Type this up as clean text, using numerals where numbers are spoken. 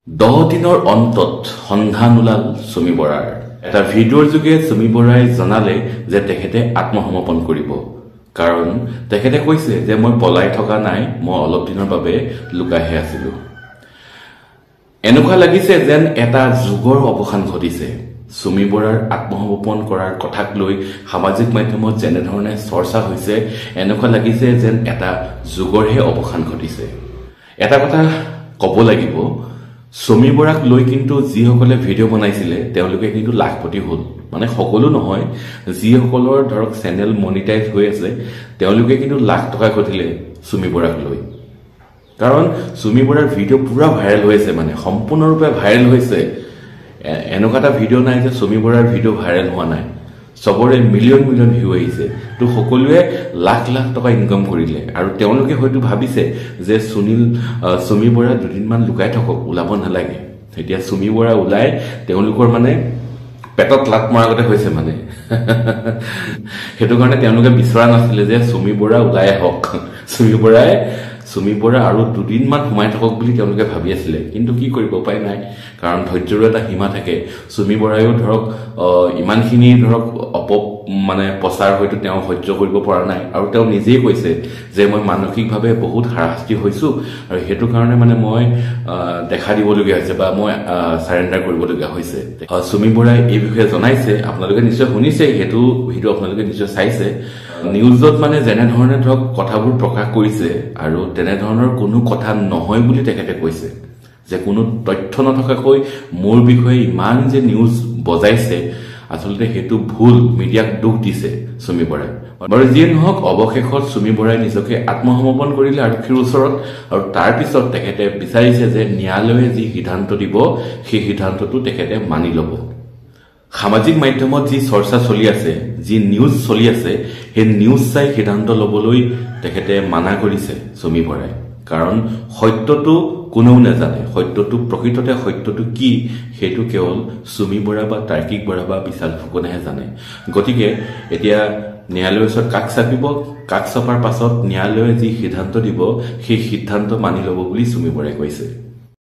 10 দিনৰ অন্তত সন্ধান ওলাল সুমি বৰাৰ এটা ভিডিঅ'ৰ যোগে সুমি বৰাই জনালে যে তেখেতে আত্মসমৰ্পণ কৰিব কাৰণ তেখেতে কৈছে যে মই পলাই থকা নাই মই অলপ দিনৰ বাবে লুকাইহে আছিলো এনেকুৱা লাগিছে যেন এটা যুগৰ অৱসান ঘটিছে সুমি বৰাৰ আত্মসমৰ্পণ কৰাৰ কথাক লৈ সামাজিক মাধ্যমত যেনে ধৰণে চৰ্চা হৈছে এনেকুৱা লাগিছে যেন এটা যুগৰহে অৱসান ঘটিছে এটা কথা ক'ব লাগিব সুমি বৰাক লৈ কিন্তু যিসকলে ভিডিঅ' বনাইছিলে তেওঁলোকে কিন্তু লাখপতি হ'ল মানে সকলো নহয় যিসকলৰ ধৰক চেনেল মনিটাইজ হৈ আছে তেওঁলোকে কিন্তু লাখ টকা ঘটিলে সুমি বৰাক লৈ কাৰণ সুমি বৰাৰ ভিডিঅ' পুৰা ভাইৰেল হৈছে মানে সম্পূৰ্ণৰূপে ভাইৰেল হৈছে এনেকুৱা এটা ভিডিঅ' নাই যে সুমি বৰাৰ ভিডিঅ' ভাইৰেল হোৱা নাই সবৰে মিলিয়ন মিলিয়ন ভিউ আহিছে তো সকলোৱে লাখ লাখ টকা ইনকাম কৰিলে আৰু তেওঁলোকে হয়তো ভাবিছে যে সুমি বৰা দুদিনমান লুকাই থাকক ওলাব নালাগে এতিয়া সুমি বৰা ওলাই তেওঁলোকৰ মানে পেটত লাত মৰাৰ গতে হৈছে মানে হেতু কাৰণে তেওঁলোকে বিচৰা নাছিলে যে সুমি বৰা ওলাই হওক সুমি বৰা আৰু দুদিনমান সোমাই থাকক বুলি তেওঁলোকে ভাবি আছিল কিন্তু কি কৰিব উপায় নাই কাৰণ ধৈৰ্যৰ এটা সীমা থাকে সুমি বৰায়ো ধৰক ইমানখিনি ধৰক মানে প্ৰচাৰ হয়তো তেওঁ সহ্য কৰিব পৰা নাই আৰু তেওঁ নিজেই কৈছে যে মই মানসিকভাৱে বহুত হাৰাশাস্তি হৈছো আৰু হেতু কাৰণে মানে মই দেখা দিবলগীয়া হৈছে বা মই সাৰেন্ডাৰ কৰিবলগীয়া হৈছে সুমি বৰাই এই বিষয়ে জনাইছে আপোনালোকে নিশ্চয় শুনিছে হেতু ভিডিঅ' আপোনালোকে নিশ্চয় চাইছে নিউজত মানে যেনে ধৰণে ধৰক কথাবোৰ প্ৰকাশ কৰিছে আৰু তেনে ধৰণৰ কোনো কথা নহয় বুলি তেখেতে কৈছে যে কোনো তথ্য নথকাকৈ মোৰ বিষয়ে ইমান যে নিউজ বজাইছে আসলতে হেতু ভুল মিডিয়াক দুখ দিছে সুমি বৰাই বাৰু যিয়ে নহওক অৱশেষত সুমি বৰাই নিজকে আত্মসমৰ্পণ কৰিলে আৰক্ষীৰ ওচৰত আৰু তাৰ পিছত তেখেতে বিচাৰিছে যে ন্যায়ালয়ে যি সিদ্ধান্ত দিব সেই সিদ্ধান্তটো তেখেতে মানি ল'ব সামাজিক মাধ্যমত যি চৰ্চা চলি আছে যি নিউজ চলি আছে সেই নিউজ চাই সিদ্ধান্ত ল'বলৈ তেখেতে মানা কৰিছে সুমি বৰাই কাৰণ সত্যটো কোনেও নাজানে সত্যটো প্ৰকৃততে সত্যটো কি সেইটো কেৱল সুমি বৰা বা তাৰ্কিক বৰা বা বিশাল ফুকনেহে জানে গতিকে এতিয়া ন্যায়ালয়ৰ ওচৰত কাক চাপিব কাক চপাৰ পাছত ন্যায়ালয়ে যি সিদ্ধান্ত দিব সেই সিদ্ধান্ত মানি ল'ব বুলি সুমি বৰাই কৈছে